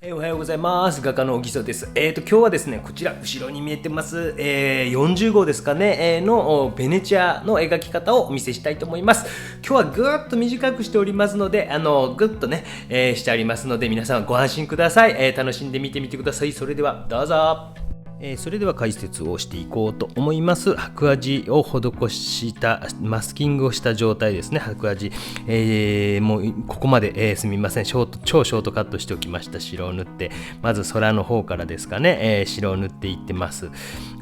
おはようございます。画家の小木曽です。今日はですね、こちら後ろに見えてます、40号ですかね、のベネチアの描き方をお見せしたいと思います。今日はぐーっと短くしておりますので、ぐっとね、してありますので、皆さんご安心ください。楽しんで見てみてください。それではどうぞ。それでは解説をしていこうと思います。白味を施したマスキングをした状態ですね。白味、もうここまで、すみません超ショートカットしておきました。白を塗って、まず空の方からですかね、白を塗っていってます。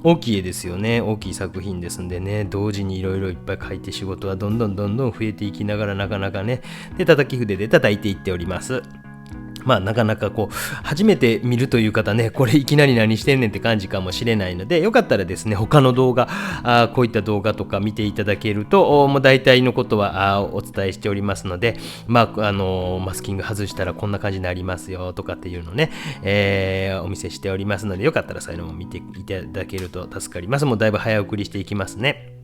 大きい絵ですよね。大きい作品ですんでね、同時にいろいろいっぱい描いて仕事はどんどん増えていきながら、なかなかね、で叩き筆で叩いていっております。なかなか初めて見るという方ね、これいきなり何してんねんって感じかもしれないので、よかったらですね、他の動画、こういった動画とか見ていただけると、もう大体のことはお伝えしておりますので、マスキング外したらこんな感じになりますよとかっていうのをね、お見せしておりますので、よかったらそういうのも見ていただけると助かります。もうだいぶ早送りしていきますね。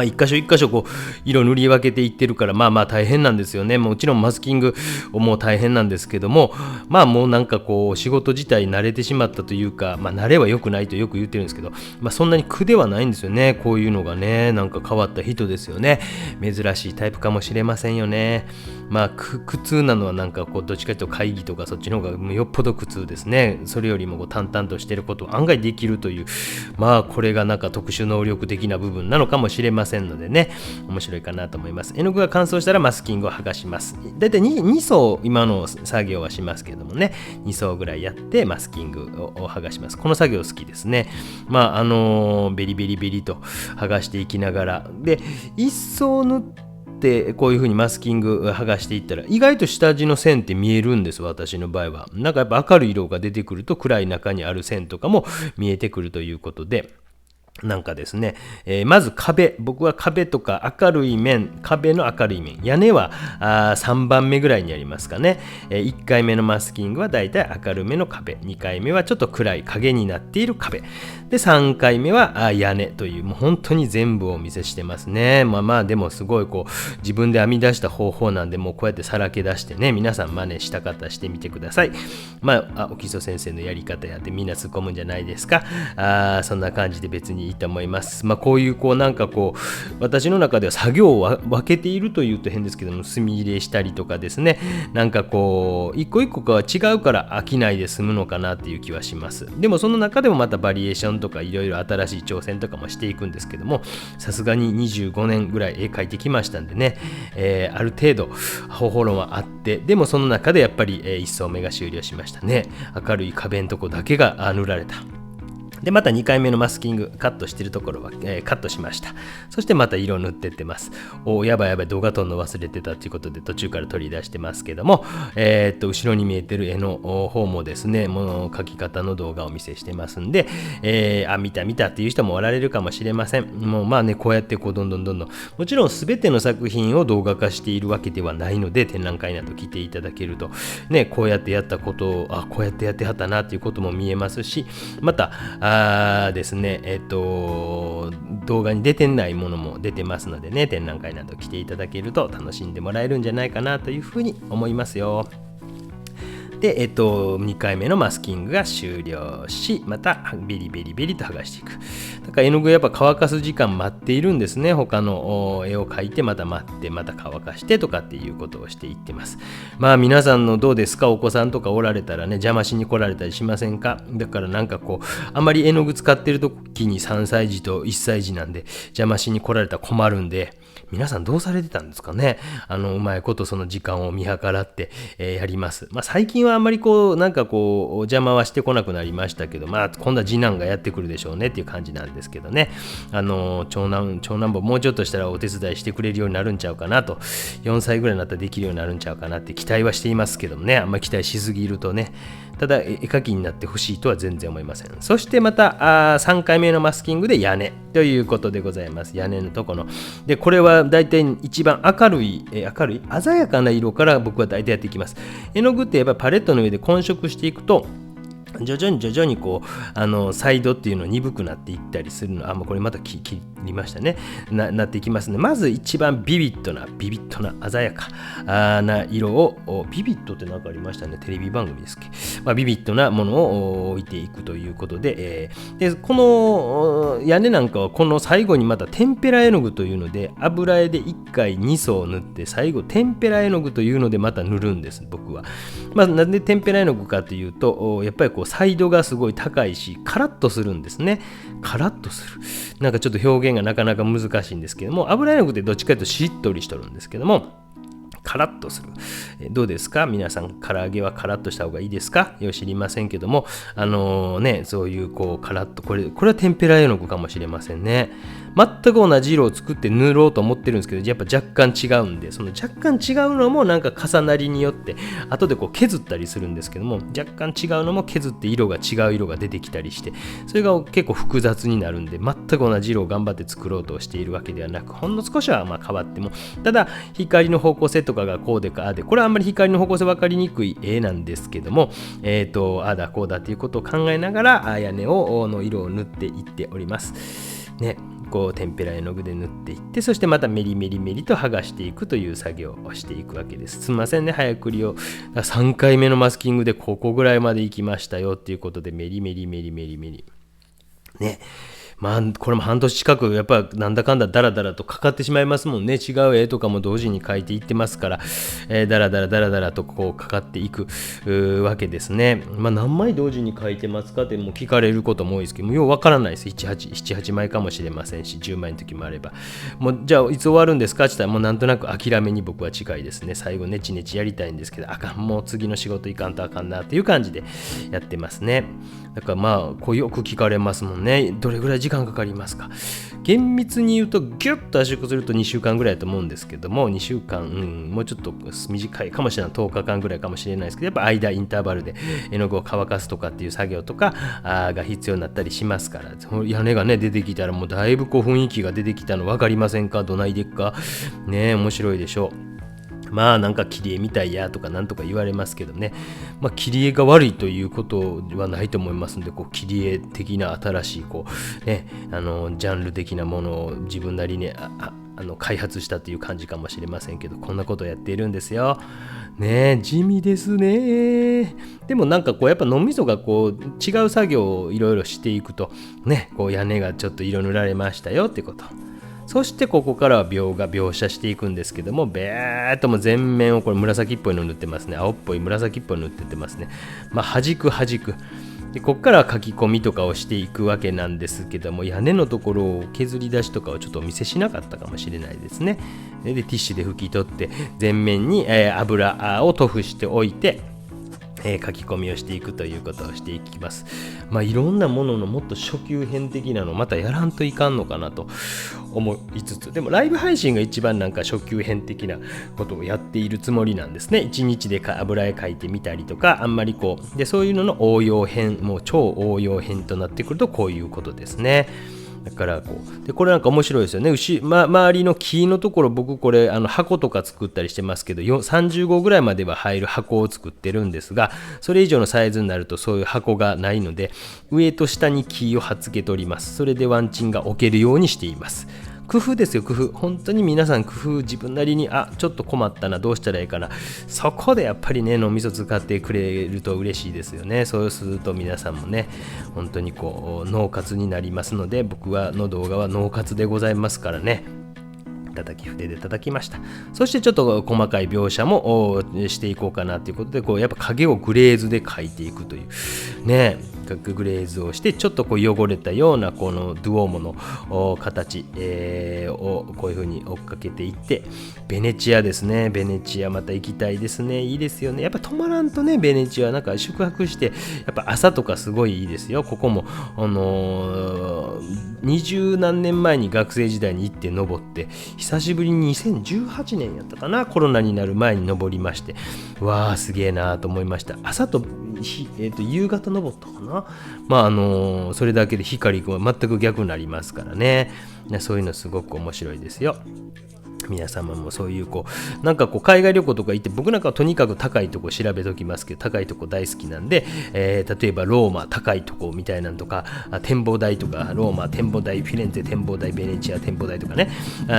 一箇所一箇所色塗り分けていってるから大変なんですよね。もちろんマスキングも大変なんですけども、もうなんか仕事自体慣れてしまったというか、慣れは良くないとよく言ってるんですけど、そんなに苦ではないんですよね。こういうのがね、なんか変わった人ですよね。珍しいタイプかもしれませんよね。苦痛なのはなんかどっちかというと会議とかそっちの方がよっぽど苦痛ですね。それよりも淡々としてることを案外できるという、これがなんか特殊能力的な部分なのかもしれませんのでね、面白いかなと思います。絵の具が乾燥したらマスキングを剥がします。だいたい 2層今の作業はしますけどもね、2層ぐらいやってマスキングを剥がします。この作業好きですね。ベリベリベリと剥がしていきながら、で1層塗ってこういう風にマスキング剥がしていったら意外と下地の線って見えるんです。私の場合はなんかやっぱ明るい色が出てくると暗い中にある線とかも見えてくるということで、なんかですね、まず僕は壁とか明るい面、壁の明るい面、屋根は3番目ぐらいにありますかね。1回目のマスキングはだいたい明るめの壁、2回目はちょっと暗い影になっている壁で、3回目は屋根という、もう本当に全部をお見せしてますね。でもすごい自分で編み出した方法なんで、もうこうやってさらけ出してね、皆さん真似した方してみてください。お木曽先生のやり方やってみんな突っ込むんじゃないですか。そんな感じで別にいいと思います。こういう私の中では作業を分けているというと変ですけども、墨入れしたりとかですね、なんか一個一個が違うから飽きないで済むのかなっていう気はします。でもその中でもまたバリエーションとかいろいろ新しい挑戦とかもしていくんですけども、さすがに25年ぐらい絵描いてきましたんでね、ある程度方法論はあって、でもその中でやっぱり1層目が終了しましたね。明るい壁のとこだけが塗られた。でまた2回目のマスキングカットしてるところは、カットしました。そしてまた色を塗ってってます。やばい動画撮るの忘れてたということで途中から取り出してますけども、後ろに見えてる絵の方もですね、もう描き方の動画をお見せしてますんで、見たっていう人もおられるかもしれません。もうこうやってどんどんもちろん全ての作品を動画化しているわけではないので、展覧会など来ていただけるとね、こうやってやったことをこうやってやってはったなっていうことも見えますし、またですね、動画に出てないものも出てますのでね、展覧会など来ていただけると楽しんでもらえるんじゃないかなというふうに思いますよ。で、2回目のマスキングが終了し、またベリベリと剥がしていく。だから絵の具やっぱ乾かす時間待っているんですね。他の絵を描いてまた待ってまた乾かしてとかっていうことをしていってます。皆さんのどうですか、お子さんとかおられたらね、邪魔しに来られたりしませんか。だからなんかあまり絵の具使ってる時に3歳児と1歳児なんで邪魔しに来られたら困るんで、皆さんどうされてたんですかね。うまいことその時間を見計らって、やります。最近はあんまりお邪魔はしてこなくなりましたけど、今度は次男がやってくるでしょうねっていう感じなんですけどね。長男ももうちょっとしたらお手伝いしてくれるようになるんちゃうかなと、4歳ぐらいになったらできるようになるんちゃうかなって期待はしていますけどもね。あんまり期待しすぎるとね、ただ絵描きになってほしいとは全然思いません。そしてまた3回目のマスキングで屋根ということでございます。屋根のところで、これはだいたい一番明るい鮮やかな色から僕はだいたいやっていきます。絵の具ってやっぱりパレットの上で混色していくと徐々にサイドっていうの鈍くなっていったりするの。もうこれまた切りましたね。なっていきますね。まず一番ビビッドな鮮やかな色を、ビビッドって何かありましたね。テレビ番組ですっけ。ビビッドなものを置いていくということで、でこの屋根なんかはこの最後にまたテンペラ絵の具というので油絵で1回2層塗って最後テンペラ絵の具というのでまた塗るんです、僕は。なんでテンペラ絵の具かというと、やっぱりこうサイドがすごい高いしカラッとするんですね。カラッとする。なんかちょっと表現がなかなか難しいんですけども、油絵の具ってどっちかというとしっとりしとるんですけども、カラッとする。どうですか皆さん、唐揚げはカラッとした方がいいですか？知りませんけども、そういうこうカラッと、これはテンペラ絵の具かもしれませんね。全く同じ色を作って塗ろうと思ってるんですけど、やっぱ若干違うんで、その若干違うのもなんか重なりによって後でこう削ったりするんですけども、若干違うのも削って違う色が出てきたりして、それが結構複雑になるんで、全く同じ色を頑張って作ろうとしているわけではなく、ほんの少しは変わっても、ただ光の方向性とかがこうでかあで、これはあんまり光の方向性分かりにくい絵なんですけども、あだこうだっていうことを考えながら屋根の色を塗っていっておりますね。こうテンペラ絵の具で塗っていって、そしてまたメリメリと剥がしていくという作業をしていくわけです。すみませんね、早送りを3回目のマスキングでここぐらいまで行きましたよっていうことで、メリね。これも半年近くやっぱなんだかんだダラダラとかかってしまいますもんね。違う絵とかも同時に描いていってますから、ダラダラとこうかかっていくわけですね。何枚同時に描いてますかってもう聞かれることも多いですけども、ようわからないです。7、8枚かもしれませんし、10枚の時もあれば、もうじゃあいつ終わるんですかって言ったら、もうなんとなく諦めに僕は近いですね。最後ネチネチやりたいんですけど、もう次の仕事行かんとあかんなっていう感じでやってますね。だからこうよく聞かれますもんね。どれぐらい時間かかりますか？厳密に言うとギュッと圧縮すると2週間ぐらいだと思うんですけども、2週間、もうちょっと短いかもしれない、10日間ぐらいかもしれないですけど、やっぱインターバルで絵の具を乾かすとかっていう作業とかが必要になったりしますから、屋根がね出てきたらもうだいぶこう雰囲気が出てきたの分かりませんか？どないでっかね、面白いでしょう。なんか切り絵みたいやとかなんとか言われますけどね、切り絵が悪いということはないと思いますんで、こう切り絵的な新しいこう、ね、ジャンル的なものを自分なりに開発したという感じかもしれませんけど、こんなことをやっているんですよ。ね、地味ですね。でもなんかこうやっぱ脳みそがこう違う作業をいろいろしていくとね、こう屋根がちょっと色塗られましたよってこと。そしてここからは描写していくんですけども、ベーっとも全面をこれ紫っぽいの塗ってますね。青っぽい紫っぽいの塗ってってますね。弾くでここからは書き込みとかをしていくわけなんですけども、屋根のところを削り出しとかをちょっとお見せしなかったかもしれないですね。でティッシュで拭き取って全面に油を塗布しておいて、書き込みをしていくということをしていきます。いろんなもののもっと初級編的なのまたやらんといかんのかなと思いつつ、でもライブ配信が一番なんか初級編的なことをやっているつもりなんですね。1日で油絵描いてみたりとか、あんまりこうでそういうのの応用編、もう超応用編となってくるとこういうことですね。だからこれなんか面白いですよね。周りの木のところ、僕これ箱とか作ったりしてますけど、30号ぐらいまでは入る箱を作ってるんですが、それ以上のサイズになるとそういう箱がないので、上と下に木を貼っつけております。それでワンチンが置けるようにしています。工夫ですよ、工夫。本当に皆さん工夫、自分なりにちょっと困ったな、どうしたらいいかな、そこでやっぱりね脳みそ使ってくれると嬉しいですよね。そうすると皆さんもね本当にこう脳活になりますので、僕の動画は脳活でございますからね。筆で叩きました。そしてちょっと細かい描写もしていこうかなということで、やっぱ影をグレーズで描いていくというね、グレーズをしてちょっと汚れたようなこのドゥオーモの形、をこういう風に追っかけていって、ベネチアですね。ベネチアまた行きたいですね。いいですよね。やっぱ止まらんとね、ベネチアなんか宿泊してやっぱ朝とかすごいいいですよ。ここも20何年前に学生時代に行って登って、久しぶりに2018年やったかな、コロナになる前に登りまして、わーすげえなと思いました。朝と夕方登ったかな。それだけで光が全く逆になりますからね。そういうのすごく面白いですよ。皆様もそういうなんか海外旅行とか行って僕なんかはとにかく高いとこ調べときますけど、高いとこ大好きなんで、例えばローマ高いとこみたいなのとか、展望台とか、ローマ展望台、フィレンツェ展望台、ベネチア展望台とかね、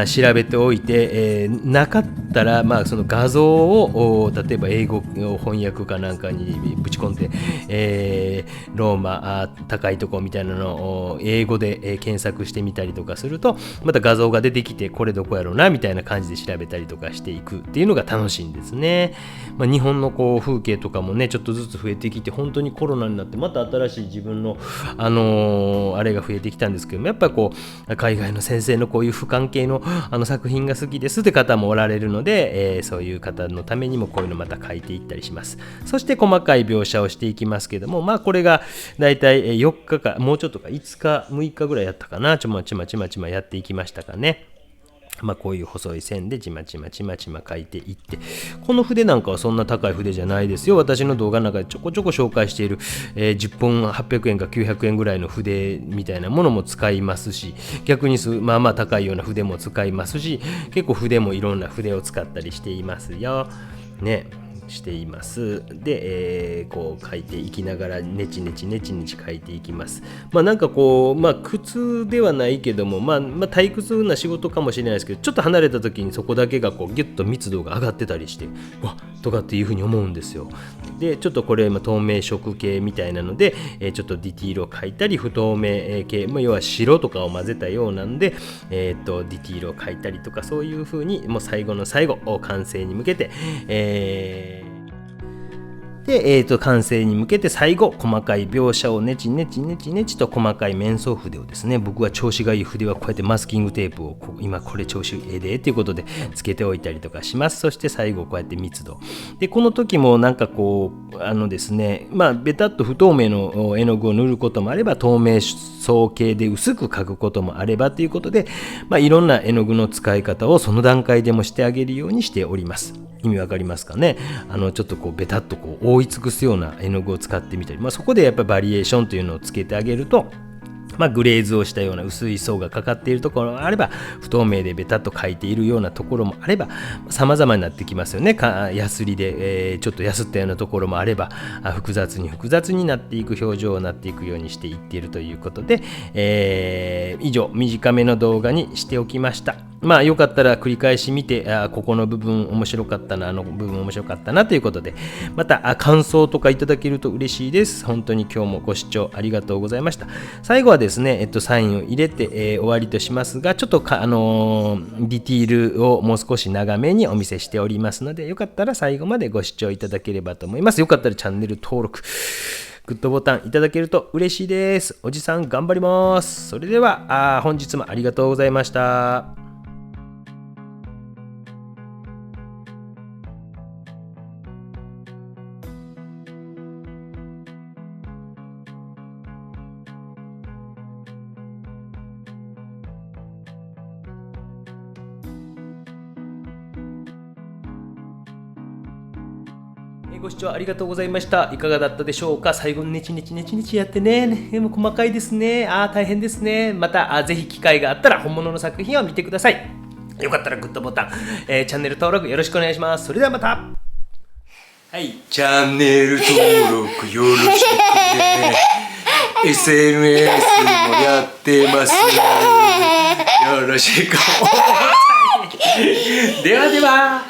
調べておいて、なかったらその画像を例えば英語翻訳かなんかにぶち込んで、ローマ高いとこみたいなのを英語で検索してみたりとかすると、また画像が出てきて、これどこやろうなみたいな感じで調べたりとかしていくっていうのが楽しいんですね。日本の風景とかもねちょっとずつ増えてきて、本当にコロナになってまた新しい自分のあれが増えてきたんですけども、やっぱ海外の先生のこういう俯瞰系の作品が好きですって方もおられるので、そういう方のためにもこういうのまた書いていったりします。そして細かい描写をしていきますけども、これがだいたい4日かもうちょっとか5日6日ぐらいやったかな、ちまちまやっていきましたかね。こういう細い線でちまちま書いていって、この筆なんかはそんな高い筆じゃないですよ。私の動画の中でちょこちょこ紹介している、10本800円か900円ぐらいの筆みたいなものも使いますし、逆に高いような筆も使いますし、結構筆もいろんな筆を使ったりしていますよね。しています。で、書いていきながらネチネチ書いていきます。なんか苦痛ではないけども、退屈な仕事かもしれないですけど、ちょっと離れた時にそこだけがギュッと密度が上がってたりして、わっとかっていうふうに思うんですよ。で、ちょっとこれ透明色系みたいなので、ちょっとディティールを書いたり、不透明系、要は白とかを混ぜたようなんで、ディティールを書いたりとか、そういうふうにもう最後の最後完成に向けて、で、完成に向けて最後細かい描写をネチと細かい面相筆をですね、僕は調子がいい筆はこうやってマスキングテープを今これ調子ええでということでつけておいたりとかします。そして最後こうやって密度で、この時もなんかですね、ベタっと不透明の絵の具を塗ることもあれば、透明層系で薄く描くこともあればということで、いろんな絵の具の使い方をその段階でもしてあげるようにしております。意味わかりますかね。ちょっとベタっと覆い尽くすような絵の具を使ってみたり、そこでやっぱりバリエーションというのをつけてあげると、グレーズをしたような薄い層がかかっているところもあれば、不透明でベタっと描いているようなところもあれば、様々になってきますよね。ヤスリで、ちょっとヤスったようなところもあれば、複雑になっていく表情になっていくようにしていっているということで、以上短めの動画にしておきました。よかったら繰り返し見て、ここの部分面白かったな、あの部分面白かったなということで、また感想とかいただけると嬉しいです。本当に今日もご視聴ありがとうございました。最後はですね、サインを入れて、終わりとしますが、ちょっとディティールをもう少し長めにお見せしておりますので、よかったら最後までご視聴いただければと思います。よかったらチャンネル登録、グッドボタンいただけると嬉しいです。おじさん頑張ります。それでは本日もありがとうございました。ご視聴ありがとうございました。いかがだったでしょうか。最後にネチネチやってね。でも細かいですね。大変ですね。またぜひ機会があったら本物の作品を見てください。よかったらグッドボタン、チャンネル登録よろしくお願いします。それではまた。はい、チャンネル登録よろしくね。SNS もやってますね。よろしく。ではでは。